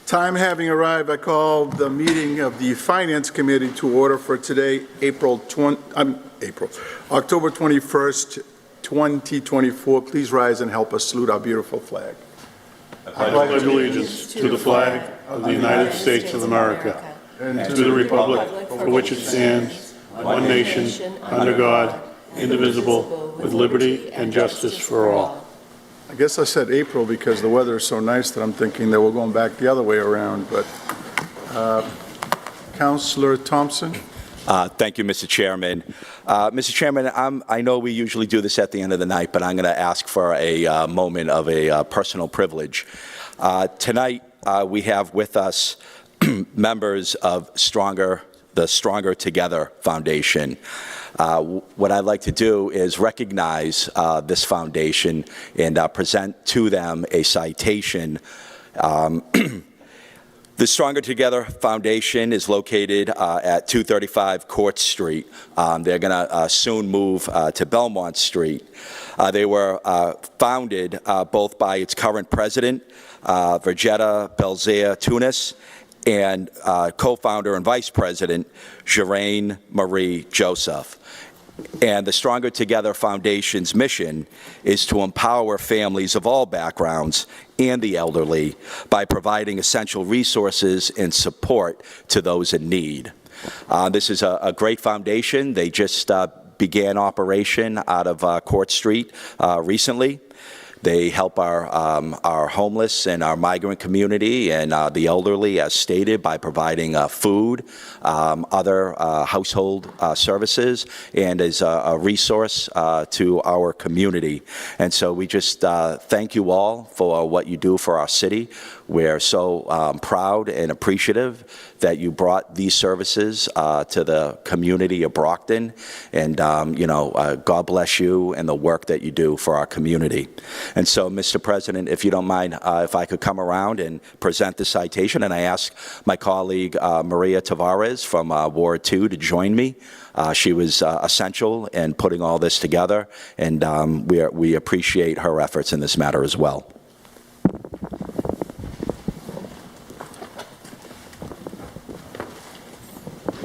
Time having arrived, I call the meeting of the Finance Committee to order for today, October 21st, 2024. Please rise and help us salute our beautiful flag. I pledge allegiance to the flag of the United States of America and to the republic for which it stands, one nation, under God, indivisible, with liberty and justice for all. I guess I said April because the weather is so nice that I'm thinking that we're going back the other way around, but Councillor Thompson. Thank you, Mr. Chairman. Mr. Chairman, I know we usually do this at the end of the night, but I'm going to ask for a moment of a personal privilege. Tonight, we have with us members of the Stronger Together Foundation. What I'd like to do is recognize this foundation and present to them a citation. The Stronger Together Foundation is located at 235 Court Street. They're going to soon move to Belmont Street. They were founded both by its current president, Vergetta Belzea Tunis, and co-founder and vice president, Geraint Marie Joseph. And the Stronger Together Foundation's mission is to empower families of all backgrounds and the elderly by providing essential resources and support to those in need. This is a great foundation. They just began operation out of Court Street recently. They help our homeless and our migrant community and the elderly, as stated, by providing food, other household services, and as a resource to our community. And so we just thank you all for what you do for our city. We're so proud and appreciative that you brought these services to the community of Brockton. And, God bless you and the work that you do for our community. And so, Mr. President, if you don't mind, if I could come around and present the citation, and I ask my colleague Maria Tavares from Ward 2 to join me. She was essential in putting all this together, and we appreciate her efforts in this matter as well.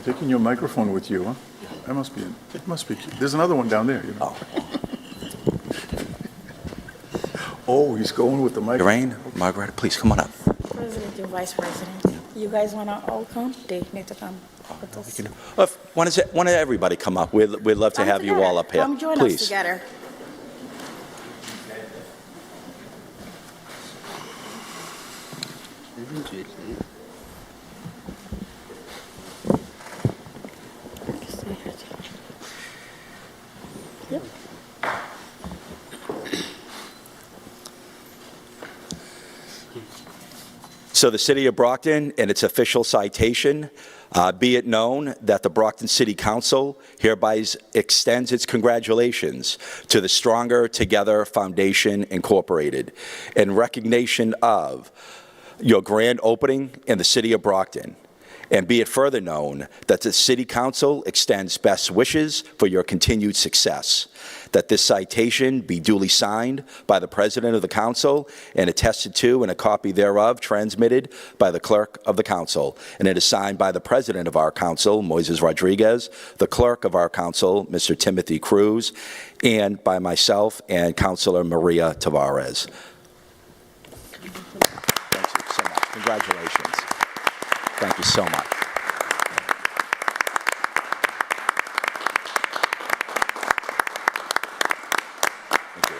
Taking your microphone with you, huh? That must be, it must be, there's another one down there, you know. Oh, he's going with the microphone. Geraint, Margaret, please come on up. President and Vice President, you guys want to all come? They need to come with us. Why don't everybody come up? We'd love to have you all up here. Come join please. us together. Yep. So the City of Brockton, in its official citation, be it known that the Brockton City Council hereby extends its congratulations to the Stronger Together Foundation Incorporated in recognition of your grand opening in the City of Brockton. And be it further known that the City Council extends best wishes for your continued success. That this citation be duly signed by the President of the Council and attested to and a copy thereof transmitted by the Clerk of the Council. And it is signed by the President of our Council, Moises Rodriguez, the Clerk of our Council, Mr. Timothy Cruz, and by myself and Councilor Maria Tavares. Thank you so much. Congratulations. Thank you so much. Thank you.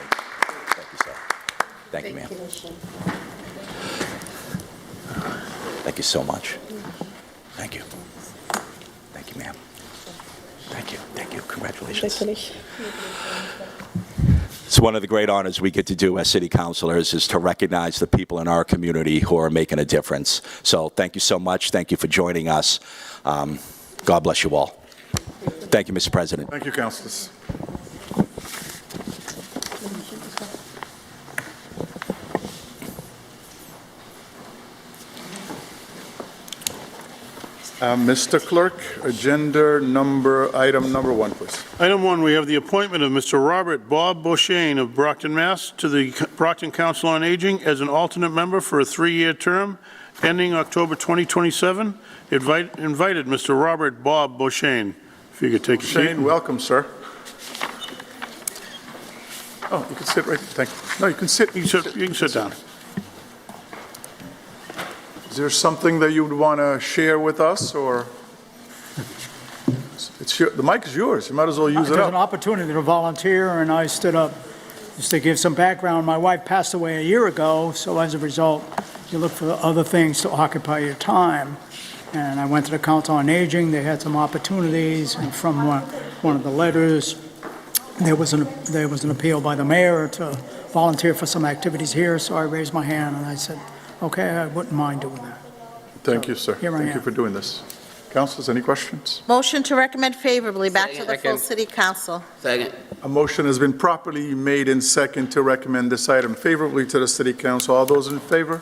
Thank you, sir. Thank you, ma'am. Thank you so much. Thank you. Thank you, ma'am. Thank you. Thank you. Congratulations. It's one of the great honors we get to do as city councilors is to recognize the people in our community who are making a difference. So thank you so much. Thank you for joining us. God bless you all. Thank you, Mr. President. Thank you, councilors. Mr. Clerk, item number 1, please. Item 1, we have the appointment of Mr. Robert Bob Beauchesne of Brockton, Mass. to the Brockton Council on Aging as an alternate member for a 3-year term ending October 2027. Invited Mr. Robert Bob Beauchesne. If you could take a seat. Shane, welcome, sir. Oh, you can sit right, thank you. No, you can sit. You can sit down. Is there something that you would want to share with us, or? The mic is yours. You might as well use it There's an up. opportunity to volunteer, and I stood up. Just to give some background, my wife passed away a year ago, so as a result, you look for other things to occupy your time. And I went to the Council on Aging. They had some opportunities, and from one of the letters, there was an appeal by the mayor to volunteer for some activities here, so I raised my hand, and I said, okay, I wouldn't mind doing that. Thank you, sir. Here I Thank you am. for doing this. Councilors, any questions? Motion to recommend favorably back to the full Second. city council. Second. A motion has been properly made in second to recommend this item favorably to the city council. All those in favor?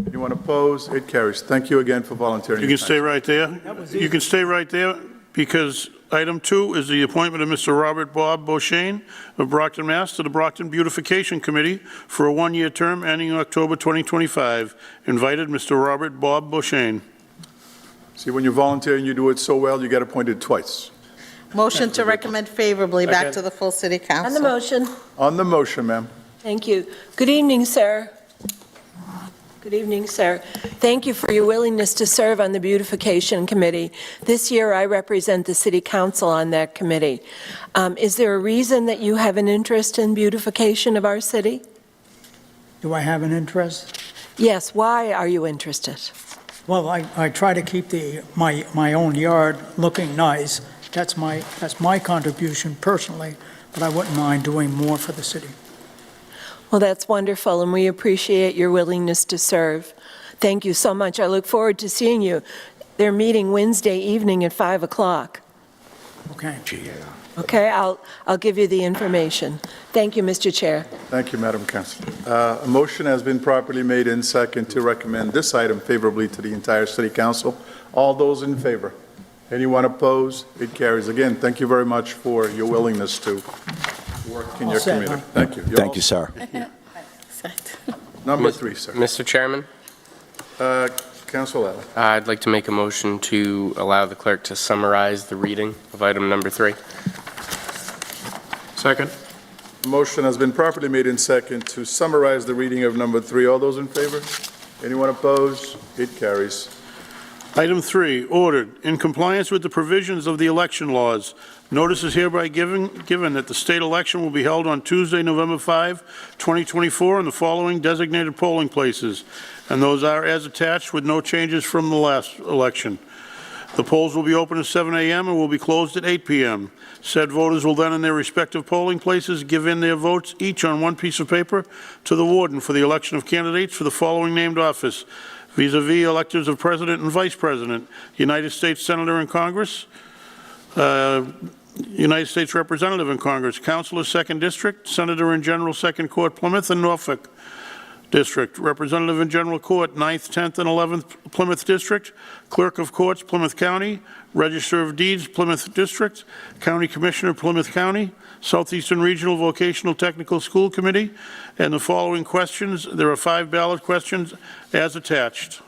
Anyone opposed? It carries. Thank you again for volunteering. You your can time. stay right there. was You can stay right there because item 2 is the appointment of Mr. Robert Bob Beauchesne of Brockton, Mass. to the Brockton Beautification Committee for a 1-year term ending October 2025. Invited Mr. Robert Bob Beauchesne. See, when you volunteer and you do it so well, you get appointed twice. Motion to recommend favorably back to the full city On the council. motion, On the motion, ma'am. thank you. Good evening, sir. Good evening, sir. Thank you for your willingness to serve on the Beautification Committee. This year, I represent the City Council on that committee. Is there a reason that you have an interest in beautification of our city? Do I have an interest? Yes, why are you interested? Well, I try to keep my own yard looking nice. That's my contribution personally, but I wouldn't mind doing more for the city. Well, that's wonderful, and we appreciate your willingness to serve. Thank you so much. I look forward to seeing you. They're meeting Wednesday evening at 5 o'clock. Okay. Okay, I'll give you the information. Thank you, Mr. Chair. Thank you, Madam Councilor. A motion has been properly made in second to recommend this item favorably to the entire city council. All those in favor? Anyone opposed? It carries. Again, thank you very much for your willingness to work in your All set, community. huh? Thank you. You're Thank all you, sir. Number 3, sir. Mr. Chairman, Council Allen. I'd like to make a motion to allow the clerk to summarize the reading of item number 3. Second. A motion has been properly made in second to summarize the reading of number 3. All those in favor? Anyone opposed? It carries. Item 3, ordered. In compliance with the provisions of the election laws, notice is hereby given that the state election will be held on Tuesday, November 5, 2024, in the following designated polling places, and those are as attached with no changes from the last election. The polls will be open at 7 a.m. and will be closed at 8 p.m. Said voters will then, in their respective polling places, give in their votes each on one piece of paper to the warden for the election of candidates for the following named office, vis-a-vis electors of President and Vice President, United States Senator in Congress, United States Representative in Congress, Councilor 2nd District, Senator in General 2nd Court, Plymouth and Norfolk District, Representative in General Court, 9th, 10th, and 11th Plymouth District, Clerk of Courts, Plymouth County, Register of Deeds, Plymouth District, County Commissioner, Plymouth County, Southeastern Regional Vocational Technical School Committee, and the following questions. There are 5 ballot questions as attached.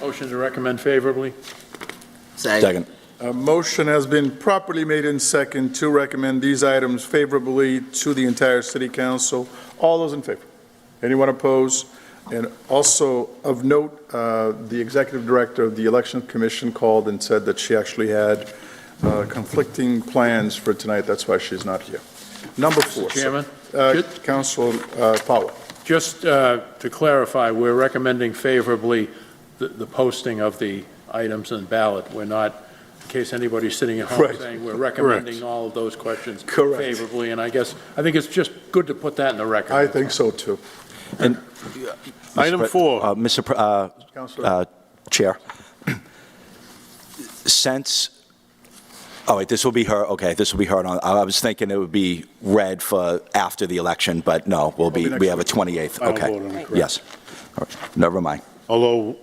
Motion to recommend favorably. Second. A motion has been properly made in second to recommend these items favorably to the entire city council. All those in favor? Anyone opposed? And also of note, the executive director of the Election Commission called and said that she actually had conflicting plans for tonight. That's why she's not here. Number 4. Chairman, Council Powell. just to clarify, we're recommending favorably the posting of the items and ballot. We're not, in case anybody's sitting at home Right. saying we're recommending all of those questions Correct. favorably. And I think it's just good to put that in the record. I think so, too. And Item 4. Councilor. Chair, since, oh wait, this will be her, okay, this will be heard on, I was thinking it would be read for after the election, but no, It'll be next we have a week. 28th, Final okay. vote on it, correct. Yes, all right, never mind. Although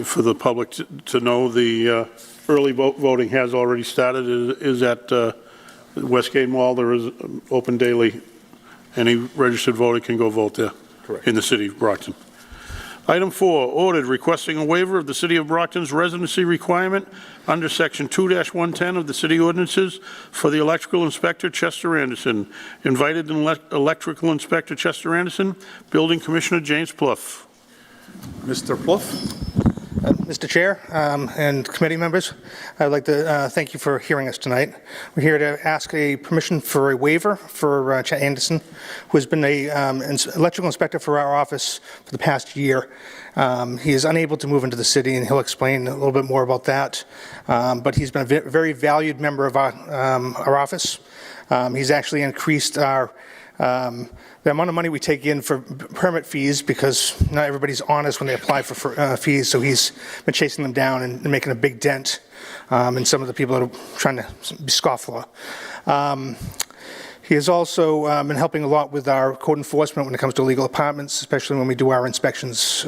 for the public to know, the early voting has already started. It is at Westgate Mall. There is open daily. Any registered voter can go vote there. Correct. In the city of Brockton. Item 4, ordered requesting a waiver of the City of Brockton's residency requirement under Section 2-110 of the city ordinances for the electrical inspector, Chester Anderson. Invited electrical inspector, Chester Anderson, Building Commissioner James Plouffe. Mr. Plouffe? Mr. Chair and committee members, I'd like to thank you for hearing us tonight. We're here to ask a permission for a waiver for Chet Anderson, who has been an electrical inspector for our office for the past year. He is unable to move into the city, and he'll explain a little bit more about that. But he's been a very valued member of our office. He's actually increased the amount of money we take in for permit fees, because not everybody's honest when they apply for fees, so he's been chasing them down and making a big dent in some of the people that are trying to be scofflaw. He has also been helping a lot with our code enforcement when it comes to illegal apartments, especially when we do our inspections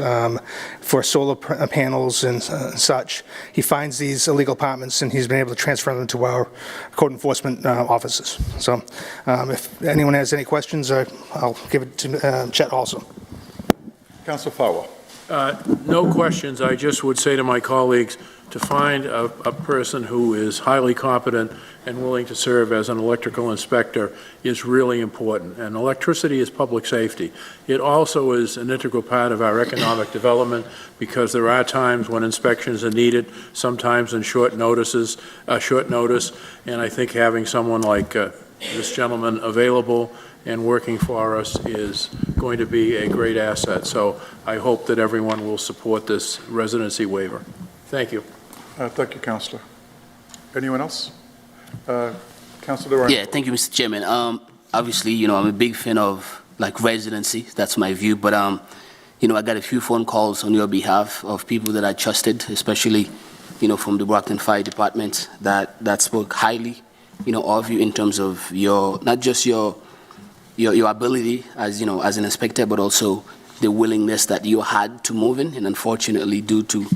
for solar panels and such. He finds these illegal apartments, and he's been able to transfer them to our code enforcement offices. So if anyone has any questions, I'll give it to Chet also. Councilor Farwell? No questions. I just would say to my colleagues to find a person who is highly competent and willing to serve as an electrical inspector is really important. And electricity is public safety. It also is an integral part of our economic development, because there are times when inspections are needed, sometimes in short notice. And I think having someone like this gentleman available and working for us is going to be a great asset. So I hope that everyone will support this residency waiver. Thank you. Thank you, Councilor. Anyone else? Councilor Durant? Yeah, thank you, Mr. Chairman. Obviously, I'm a big fan of residency. That's my view. But I got a few phone calls on your behalf of people that I trusted, especially, from the Brockton Fire Department that spoke highly, of you in terms of your, not just your ability as, as an inspector, but also the willingness that you had to move in. And unfortunately, due to,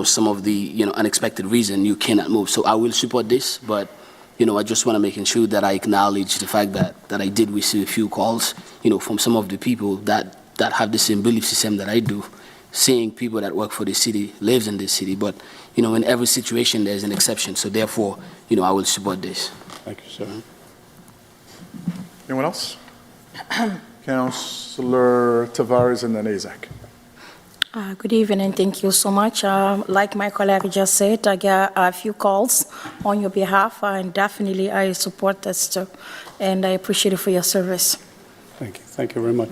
some of the, unexpected reason, you cannot move. So I will support this, but, I just want to make sure that I acknowledge the fact that I did receive a few calls, from some of the people that have the same belief system that I do, seeing people that work for the city, lives in this city. But, in every situation, there's an exception. So therefore, I will support this. Thank you, sir. Anyone else? Councilor Tavares and then Isaac. Good evening, thank you so much. Like my colleague just said, I got a few calls on your behalf, and definitely I support this too, and I appreciate it for your service. Thank you. Thank you very much.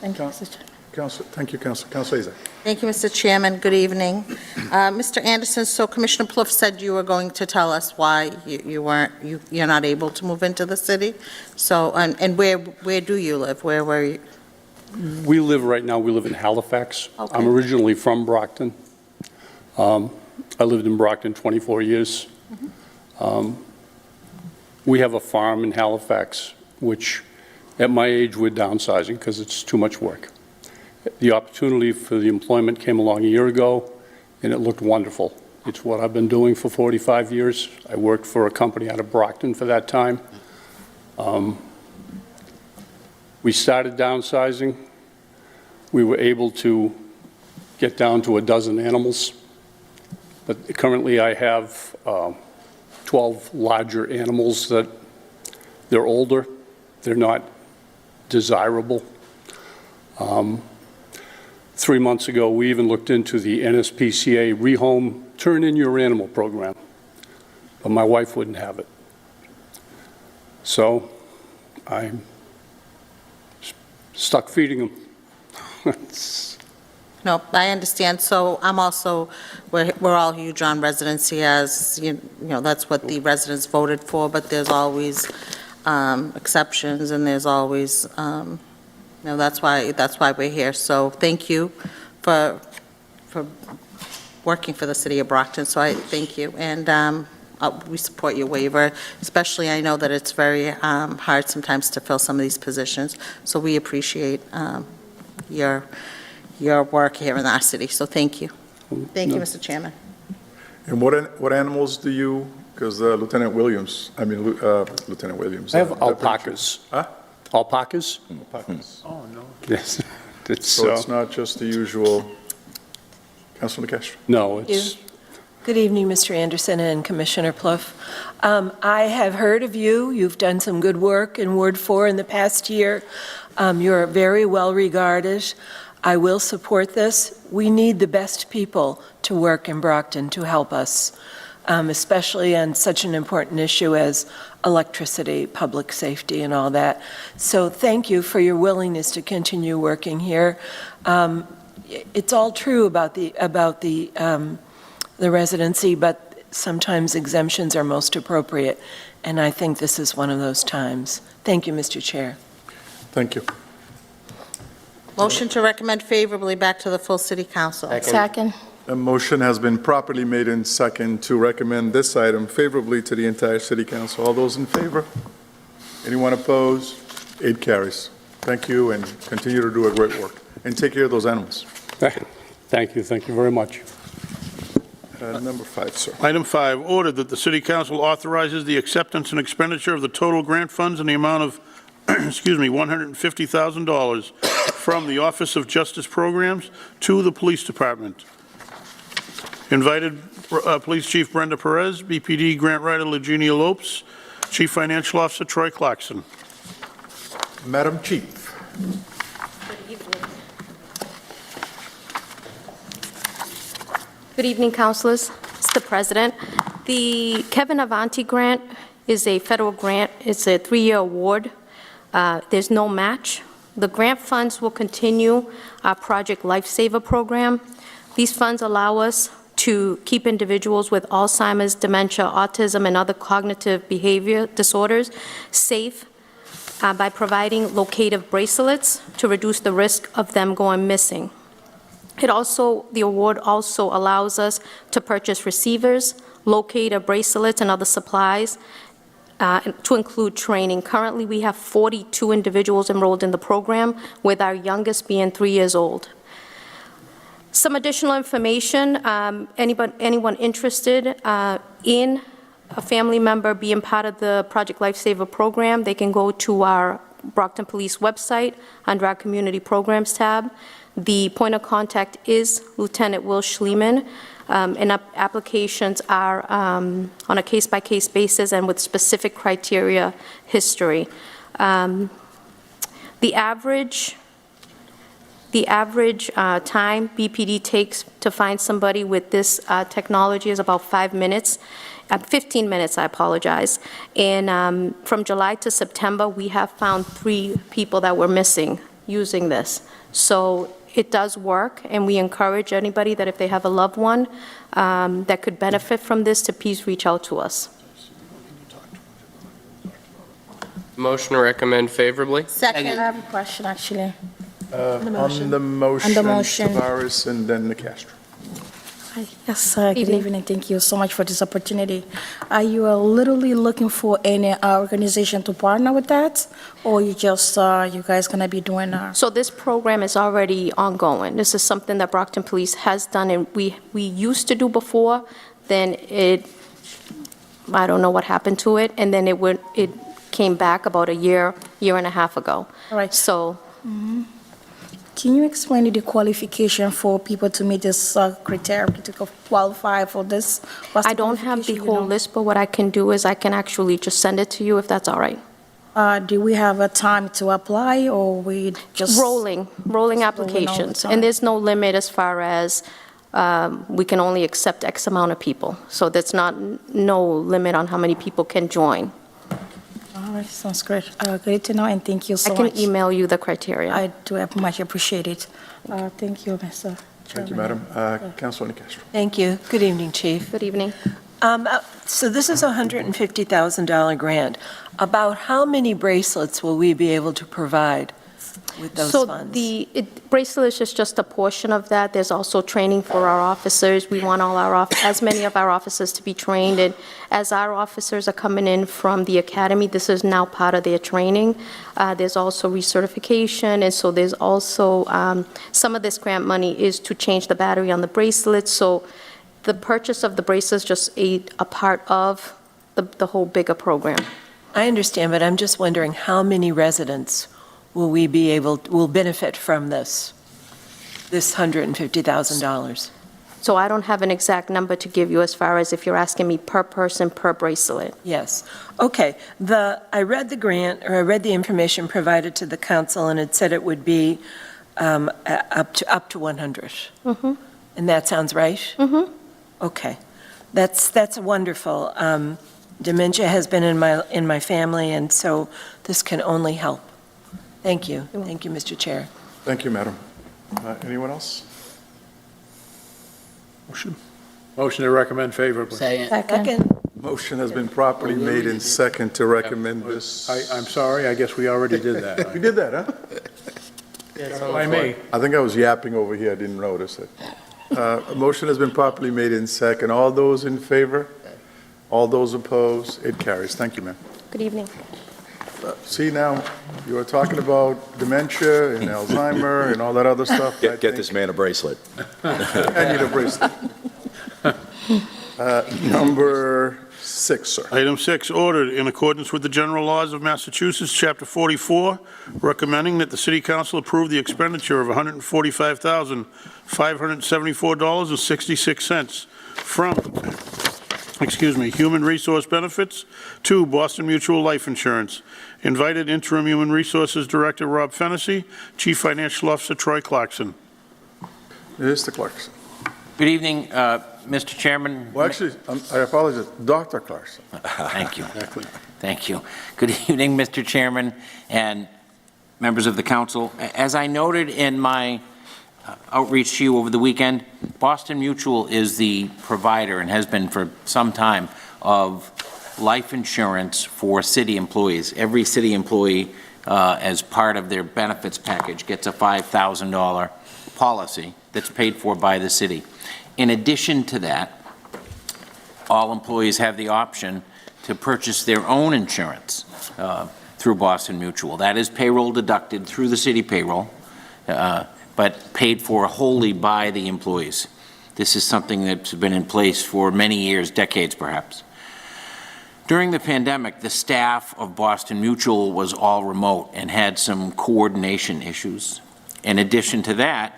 Thank you, Mr. Chair. Thank you, Councilor. Councilor Isaac. Thank you, Mr. Chairman. Good evening. Mr. Anderson, so Commissioner Plouffe said you were going to tell us why you're not able to move into the city. So, and where do you live? Where were you? We live in Halifax. Okay. I'm originally from Brockton. I lived in Brockton 24 years. We have a farm in Halifax, which at my age we're downsizing because it's too much work. The opportunity for the employment came along a year ago, and it looked wonderful. It's what I've been doing for 45 years. I worked for a company out of Brockton for that time. We started downsizing. We were able to get down to a dozen animals, but currently I have 12 larger animals that they're older. They're not desirable. 3 months ago, we even looked into the NSPCA Rehome Turn In Your Animal program, but my wife wouldn't have it. So I'm stuck feeding them. No, I understand. So I'm also, we're all huge on residency, as, that's what the residents voted for, but there's always exceptions, and there's always, that's why we're here. So thank you for working for the city of Brockton. So I thank you. And we support your waiver, especially I know that it's very hard sometimes to fill some of these positions. So we appreciate your work here in our city. So thank you. Thank you, Mr. Chairman. And what animals do you, because Lieutenant Williams, Lieutenant Williams. I have alpacas. Huh? Alpacas? Alpacas. Oh, no. Yes. So it's not just the usual, Councilor Castro? No, it's, Good evening, Mr. Anderson and Commissioner Plouffe. I have heard of you. You've done some good work in Ward 4 in the past year. You're very well regarded. I will support this. We need the best people to work in Brockton to help us, especially on such an important issue as electricity, public safety, and all that. So thank you for your willingness to continue working here. It's all true about the residency, but sometimes exemptions are most appropriate, and I think this is one of those times. Thank you, Mr. Chair. Thank you. Motion to recommend favorably back to the full city council. Second. A motion has been properly made in second to recommend this item favorably to the entire city council. All those in favor? Anyone opposed? It carries. Thank you, and continue to do a great work. And take care of those animals. thank you very much. Number 5, sir. Item 5, order that the City Council authorizes the acceptance and expenditure of the total grant funds in the amount of, $150,000 from the Office of Justice Programs to the Police Department. Invited Police Chief Brenda Perez, BPD Grant Writer Virginia Lopes, Chief Financial Officer Troy Clarkson. Madam Chief. Good evening, councilors. Mr. President, the Kevin Avanti grant is a federal grant. It's a 3-year award. There's no match. The grant funds will continue our Project Lifesaver program. These funds allow us to keep individuals with Alzheimer's, dementia, autism, and other cognitive behavior disorders safe by providing locative bracelets to reduce the risk of them going missing. The award also allows us to purchase receivers, locator bracelets, and other supplies to include training. Currently, we have 42 individuals enrolled in the program, with our youngest being 3 years old. Some additional information, anyone interested in a family member being part of the Project Lifesaver program, they can go to our Brockton Police website under our Community Programs tab. The point of contact is Lieutenant Will Schliemann, and applications are on a case-by-case basis and with specific criteria history. The average time BPD takes to find somebody with this technology is about 5 minutes. 15 minutes, I apologize. And from July to September, we have found 3 people that were missing using this. So it does work, and we encourage anybody that if they have a loved one that could benefit from this, to please reach out to us. Motion to recommend favorably? Second. I have a question, actually. On the motion, On the motion. Tavares and then Castro. Yes, good evening. Thank you so much for this opportunity. Are you literally looking for any organization to partner with that, or you guys gonna be doing? So this program is already ongoing. This is something that Brockton Police has done, and we used to do before. Then I don't know what happened to it, and then it came back about a year and a half ago. All right. So. Can you explain the qualification for people to meet this criteria to qualify for this? I don't have the whole list, but what I can do is I can actually just send it to you if that's all right. Do we have a time to apply, or we just? Rolling applications. And there's no limit as far as we can only accept X amount of people. So there's no limit on how many people can join. All right, sounds great. Great to know, and thank you so much. I can email you the criteria. I do much appreciate it. Thank you, Mr. Thank you, Chairman. Madam. Councilor Castro. Thank you. Good evening, Chief. Good evening. So this is a $150,000 grant. About how many bracelets will we be able to provide with those So funds? the bracelet is just a portion of that. There's also training for our officers. We want all as many of our officers to be trained. And as our officers are coming in from the academy, this is now part of their training. There's also recertification, and so there's also some of this grant money is to change the battery on the bracelet. So the purchase of the bracelet is just a part of the whole bigger program. I understand, but I'm just wondering how many residents will benefit from this $150,000? So I don't have an exact number to give you as far as if you're asking me per person, per bracelet. Yes. Okay. I read the information provided to the council, and it said it would be up to 100. Mm-hmm. And that sounds right? Mm-hmm. Okay. That's wonderful. Dementia has been in my family, and so this can only help. Thank you. Thank you, Mr. Chair. Thank you, madam. Anyone else? Motion to recommend favorably. Second. Motion has been properly made in second to recommend this. I'm sorry, I guess we already did that. We did that, huh? By me. I think I was yapping over here, I didn't notice it. A motion has been properly made in second. All those in favor? All those opposed? It carries. Thank you, ma'am. Good evening. See, now, you were talking about dementia and Alzheimer and all that other stuff. Get this man a bracelet. I need a bracelet. Number 6, sir. Item 6, ordered in accordance with the general laws of Massachusetts, Chapter 44, recommending that the City Council approve the expenditure of $145,574.66 from, Human Resource Benefits to Boston Mutual Life Insurance. Invited Interim Human Resources Director Rob Fennessy, Chief Financial Officer Troy Clarkson. Mr. Clarkson. Good evening, Mr. Chairman. Well, actually, I apologize, Dr. Clarkson. Thank you. Thank you. Good evening, Mr. Chairman and members of the council. As I noted in my outreach to you over the weekend, Boston Mutual is the provider and has been for some time of life insurance for city employees. Every city employee, as part of their benefits package, gets a $5,000 policy that's paid for by the city. In addition to that, all employees have the option to purchase their own insurance through Boston Mutual. That is payroll deducted through the city payroll, but paid for wholly by the employees. This is something that's been in place for many years, decades perhaps. During the pandemic, the staff of Boston Mutual was all remote and had some coordination issues. In addition to that,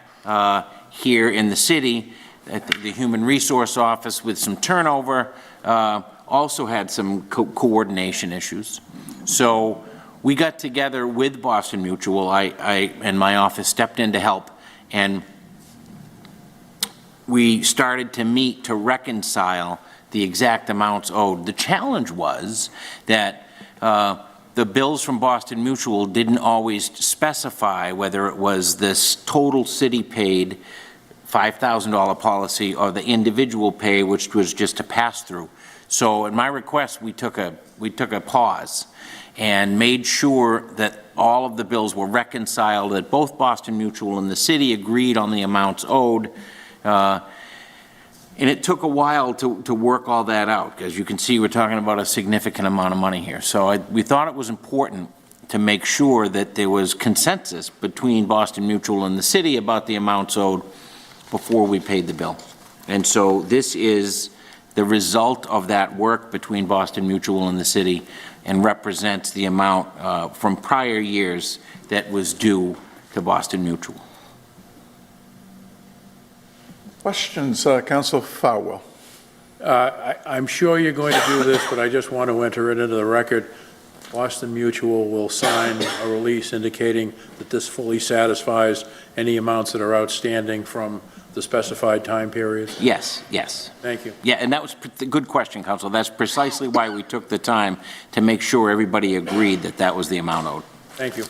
here in the city, the Human Resource Office, with some turnover, also had some coordination issues. So we got together with Boston Mutual. I and my office stepped in to help, and we started to meet to reconcile the exact amounts owed. The challenge was that the bills from Boston Mutual didn't always specify whether it was this total city paid $5,000 policy or the individual pay, which was just a pass-through. So at my request, we took a pause and made sure that all of the bills were reconciled, that both Boston Mutual and the city agreed on the amounts owed. And it took a while to work all that out. As you can see, we're talking about a significant amount of money here. So we thought it was important to make sure that there was consensus between Boston Mutual and the city about the amounts owed before we paid the bill. And so this is the result of that work between Boston Mutual and the city, and represents the amount from prior years that was due to Boston Mutual. Questions, Council Farwell? I'm sure you're going to do this, but I just want to enter it into the record. Boston Mutual will sign a release indicating that this fully satisfies any amounts that are outstanding from the specified time period? Yes, yes. Thank you. Yeah, and that was a good question, Council. That's precisely why we took the time to make sure everybody agreed that that was the amount owed. Thank you.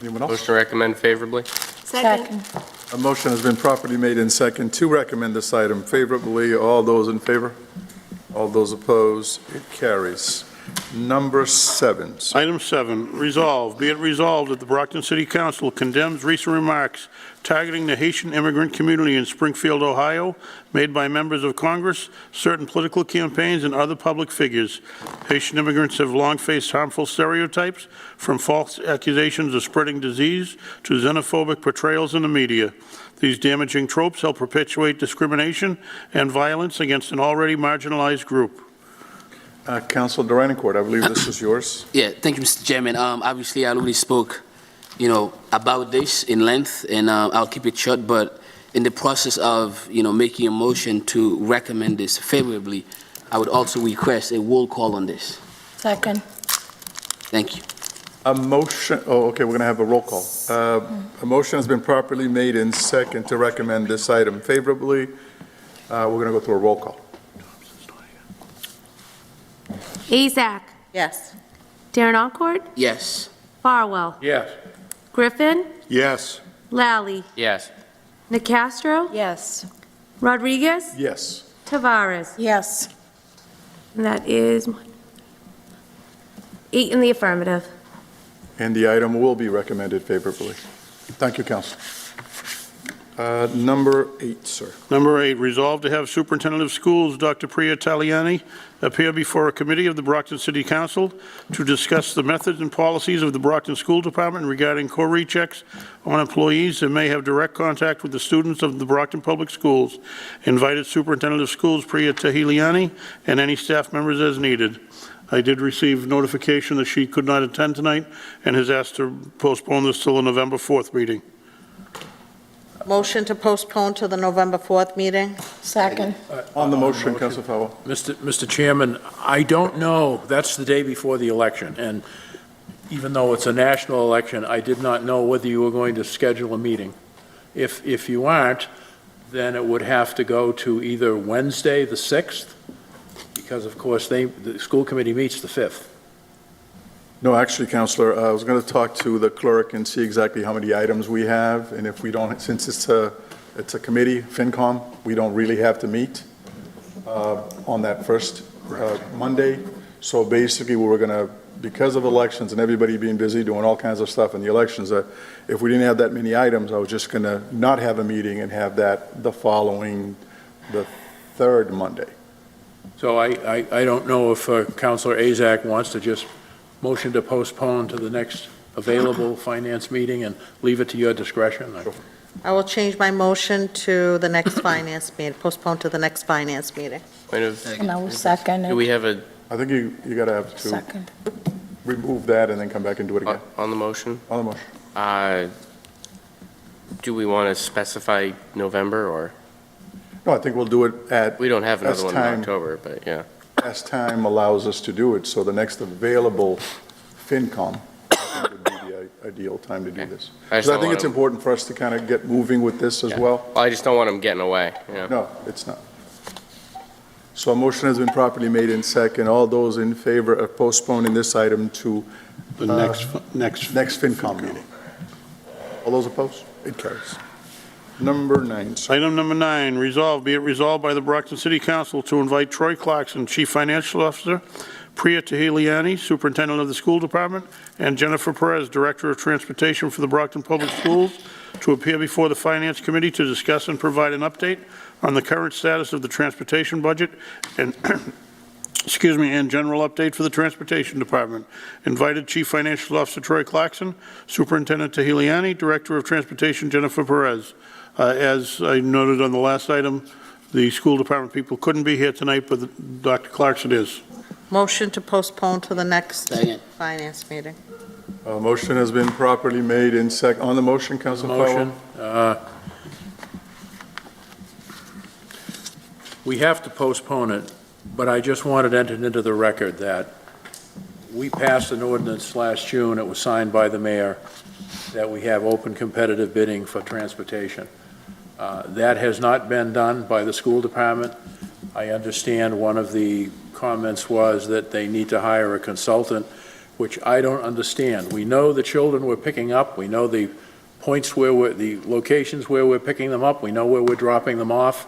Anyone else? Motion to recommend favorably. Second. A motion has been properly made in second to recommend this item favorably. All those in favor? All those opposed? It carries. Number 7. Item 7, resolve, be it resolved that the Brockton City Council condemns recent remarks targeting the Haitian immigrant community in Springfield, Ohio, made by members of Congress, certain political campaigns, and other public figures. Haitian immigrants have long faced harmful stereotypes, from false accusations of spreading disease to xenophobic portrayals in the media. These damaging tropes help perpetuate discrimination and violence against an already marginalized group. Council Durancourt, I believe this is yours. Yeah, thank you, Mr. Chairman. Obviously, I already spoke, about this in length, and I'll keep it short, but in the process of, making a motion to recommend this favorably, I would also request a roll call on this. Second. Thank you. A motion, okay, we're going to have a roll call. A motion has been properly made in second to recommend this item favorably. We're going to go through a roll call. Azak. Yes. Durancourt. Yes. Farwell. Yes. Griffin. Yes. Lally. Yes. Nicastro. Yes. Rodriguez. Yes. Tavares. Yes. And that is 8 in the affirmative. And the item will be recommended favorably. Thank you, Council. Number 8, sir. Number 8, resolve to have Superintendent of Schools, Dr. Priya Taliani, appear before a committee of the Brockton City Council to discuss the methods and policies of the Brockton School Department regarding co-rechecks on employees that may have direct contact with the students of the Brockton Public Schools. Invited Superintendent of Schools Priya Taliani and any staff members as needed. I did receive notification that she could not attend tonight and has asked to postpone this till the November 4th meeting. Motion to postpone to the November 4th meeting? Second. On the motion, Council Powell. Mr. Chairman, I don't know, that's the day before the election, and even though it's a national election, I did not know whether you were going to schedule a meeting. If you aren't, then it would have to go to either Wednesday, the 6th, because of course the school committee meets the 5th. No, actually, Counselor, I was going to talk to the clerk and see exactly how many items we have, and if we don't, since it's a committee, FinCom, we don't really have to meet on that first Monday. So basically, we were going to, because of elections and everybody being busy doing all kinds of stuff in the elections, if we didn't have that many items, I was just going to not have a meeting and have that the following, the 3rd Monday. So I don't know if Councilor Azak wants to just motion to postpone to the next available finance meeting and leave it to your discretion. I will change my motion to the next finance meeting, postpone to the next finance meeting. Point of, And I will second do we it. have a, I think you got to have to Second. remove that and then come back and do it again. on the motion? On the motion. Do we want to specify November, or? No, I think we'll do it at, We don't have another As one in time- October, but yeah. as time allows us to do it. So the next available FinCom I think would be the ideal time to do this. I Because just I don't think want it's them- important for us to kind of get moving with this as Yeah. well. I just don't want them getting away, yeah. No, it's not. So a motion has been properly made in second. All those in favor of postponing this item to The next FinCom meeting? All those opposed? It carries. Number 9, sir. Item number 9, resolve, be it resolved by the Brockton City Council to invite Troy Clarkson, Chief Financial Officer, Priya Tahiliani, Superintendent of the School Department, and Jennifer Perez, Director of Transportation for the Brockton Public Schools, to appear before the Finance Committee to discuss and provide an update on the current status of the transportation budget and and general update for the Transportation Department. Invited Chief Financial Officer Troy Clarkson, Superintendent Tahiliani, Director of Transportation Jennifer Perez. As I noted on the last item, the school department people couldn't be here tonight, but Dr. Clarkson is. Motion to postpone to the next Second. finance meeting. A motion has been properly made in second. On the motion, Council Powell? Motion. We have to postpone it, but I just wanted entered into the record that we passed an ordinance last June, it was signed by the mayor, that we have open competitive bidding for transportation. That has not been done by the school department. I understand one of the comments was that they need to hire a consultant, which I don't understand. We know the children we're picking up, we know the points where the locations where we're picking them up, we know where we're dropping them off,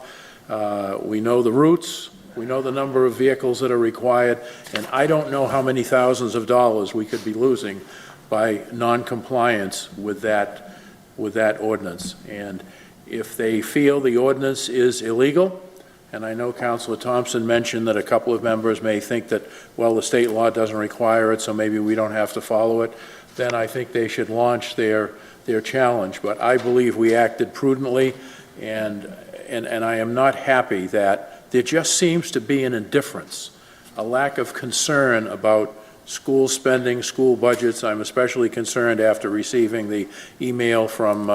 we know the routes, We know the number of vehicles that are required, and I don't know how many thousands of dollars we could be losing by non-compliance with that ordinance. And if they feel the ordinance is illegal, and I know Councilor Thompson mentioned that a couple of members may think that, well, the state law doesn't require it, so maybe we don't have to follow it, then I think they should launch their challenge. But I believe we acted prudently, and I am not happy that there just seems to be an indifference, a lack of concern about school spending, school budgets. I'm especially concerned after receiving the email from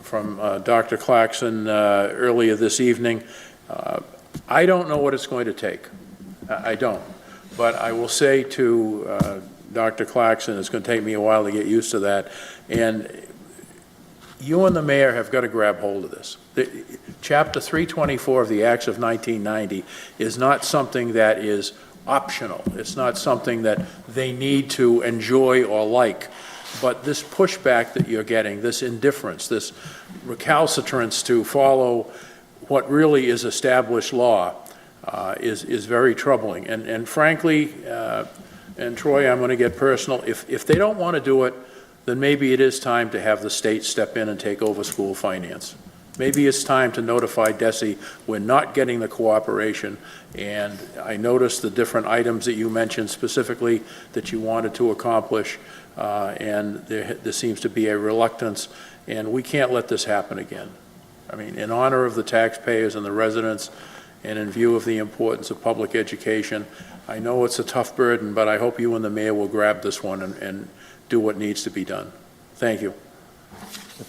Dr. Claxon earlier this evening. I don't know what it's going to take. I don't. But I will say to Dr. Claxon, it's going to take me a while to get used to that. And you and the mayor have got to grab hold of this. Chapter 324 of the Acts of 1990 is not something that is optional. It's not something that they need to enjoy or like. But this pushback that you're getting, this indifference, this recalcitrance to follow what really is established law is very troubling. And frankly, and Troy, I'm going to get personal, if they don't want to do it, then maybe it is time to have the state step in and take over school finance. Maybe it's time to notify DESE we're not getting the cooperation. And I noticed the different items that you mentioned specifically that you wanted to accomplish, and there seems to be a reluctance, and we can't let this happen again. I mean, in honor of the taxpayers and the residents, and in view of the importance of public education, I know it's a tough burden, but I hope you and the mayor will grab this one and do what needs to be done. Thank you.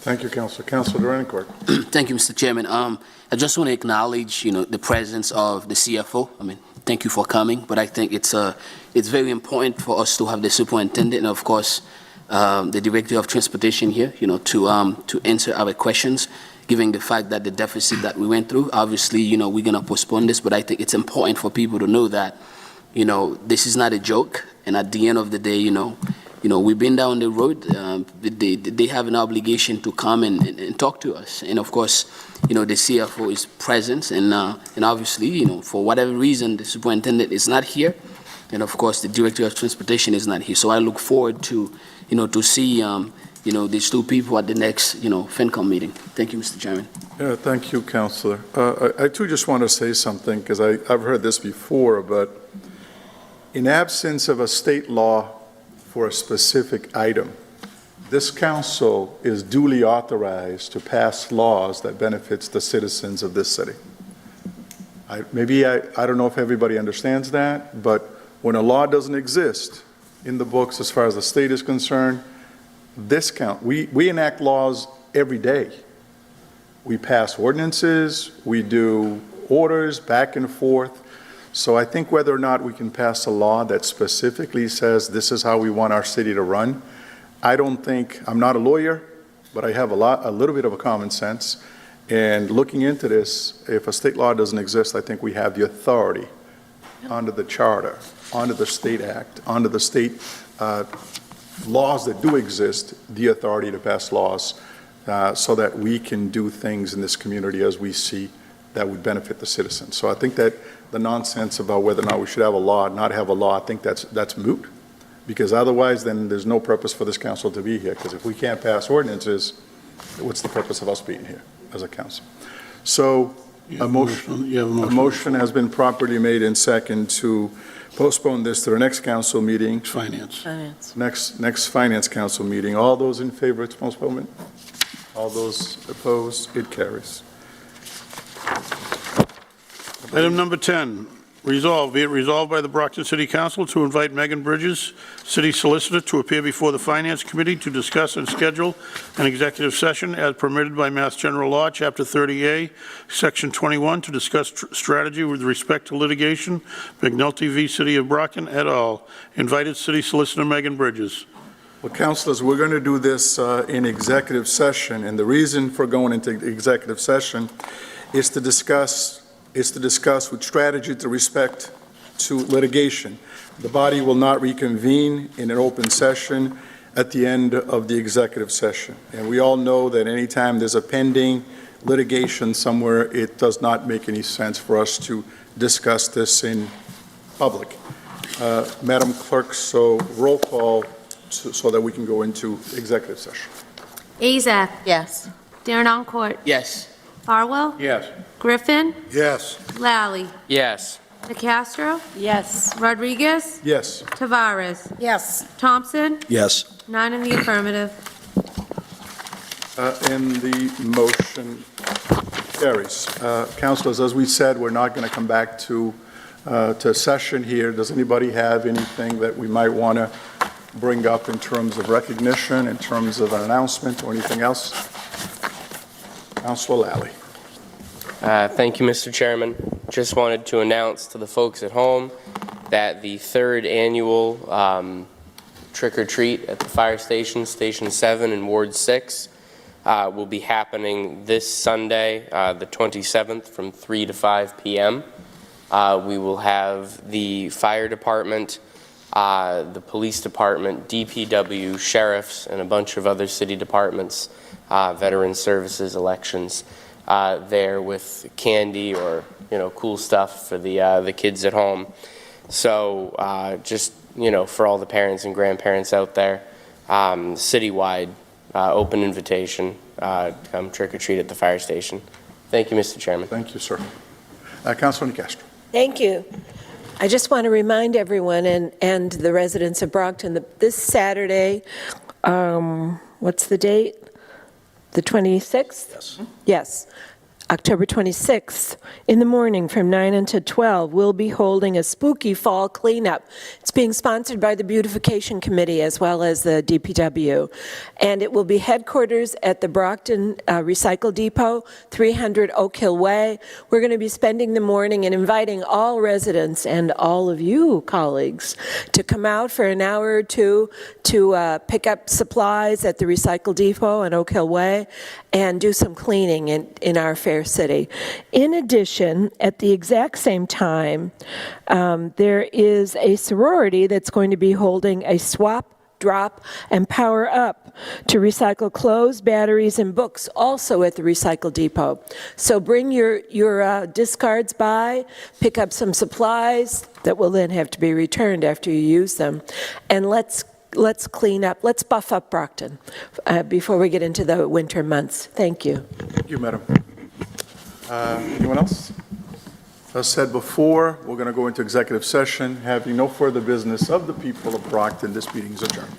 Thank you, Councilor. Councilor Durancourt. Thank you, Mr. Chairman. I just want to acknowledge, the presence of the CFO. I mean, thank you for coming, but I think it's very important for us to have the superintendent and, of course, the Director of Transportation here, to answer our questions, given the fact that the deficit that we went through. Obviously, we're going to postpone this, but I think it's important for people to know that, this is not a joke, and at the end of the day, we've been down the road. They have an obligation to come and talk to us. And of course, the CFO is present, and obviously, for whatever reason, the superintendent is not here, and of course, the Director of Transportation is not here. So I look forward to, to see, these two people at the next, FinCom meeting. Thank you, Mr. Chairman. Yeah, thank you, Councilor. I too just want to say something, because I've heard this before, but in absence of a state law for a specific item, this council is duly authorized to pass laws that benefits the citizens of this city. I don't know if everybody understands that, but when a law doesn't exist in the books as far as the state is concerned, we enact laws every day. We pass ordinances, we do orders back and forth. So I think whether or not we can pass a law that specifically says this is how we want our city to run, I'm not a lawyer, but I have a little bit of a common sense. And looking into this, if a state law doesn't exist, I think we have the authority under the charter, under the state act, under the state laws that do exist, the authority to pass laws so that we can do things in this community as we see that would benefit the citizens. So I think that the nonsense about whether or not we should have a law or not have a law, I think that's moot, because otherwise then there's no purpose for this council to be here, because if we can't pass ordinances, what's the purpose of us being here as a council? So a motion has been properly made and second to postpone this to the next council meeting. Finance. Next finance council meeting. All those in favor of its postponement? All those opposed? It carries. Item number 10, be it resolved by the Brockton City Council to invite Megan Bridges, City Solicitor, to appear before the Finance Committee to discuss and schedule an executive session as permitted by Mass General Law, Chapter 30A, Section 21, to discuss strategy with respect to litigation, McNulty v. City of Brockton et al. Invited City Solicitor Megan Bridges. Well, councilors, we're going to do this in executive session, and the reason for going into executive session is to discuss with strategy to respect to litigation. The body will not reconvene in an open session at the end of the executive session. And we all know that anytime there's a pending litigation somewhere, it does not make any sense for us to discuss this in public. Madam Clerk, so roll call so that we can go into executive session. Azak. Yes. Darren Oncourt. Yes. Farwell. Yes. Griffin. Yes. Lally. Yes. DeCastro. Yes. Rodriguez. Yes. Tavares. Yes. Thompson. Yes. 9 in the affirmative. And the motion carries. Councilors, as we said, we're not going to come back to session here. Does anybody have anything that we might want to bring up in terms of recognition, in terms of an announcement, or anything else? Councilor Lally. Thank you, Mr. Chairman. Just wanted to announce to the folks at home that the 3rd annual trick-or-treat at the fire station, Station 7 in Ward 6, will be happening this Sunday, the 27th, from 3 to 5 p.m. We will have the fire department, the police department, DPW, sheriffs, and a bunch of other city departments, veteran services, elections, there with candy or cool stuff for the kids at home. So just for all the parents and grandparents out there, citywide open invitation, come trick or treat at the fire station. Thank you, Mr. Chairman. Thank you, sir. Councilor Castro. Thank you. I just want to remind everyone and the residents of Brockton that this Saturday, what's the date? The 26th? Yes. Yes. October 26th, in the morning from 9 until 12, we'll be holding a spooky fall cleanup. It's being sponsored by the Beautification Committee as well as the DPW. And it will be headquarters at the Brockton Recycle Depot, 300 Oak Hill Way. We're going to be spending the morning and inviting all residents and all of you colleagues to come out for an hour or two to pick up supplies at the Recycle Depot on Oak Hill Way and do some cleaning in our fair city. In addition, at the exact same time, there is a sorority that's going to be holding a swap, drop, and power up to recycle clothes, batteries, and books, also at the Recycle Depot. So bring your discards by, pick up some supplies that will then have to be returned after you use them, and let's clean up, let's buff up Brockton before we get into the winter months. Thank you. Thank you, madam. Anyone else? As said before, we're going to go into executive session. Having no further business of the people of Brockton, this meeting is adjourned.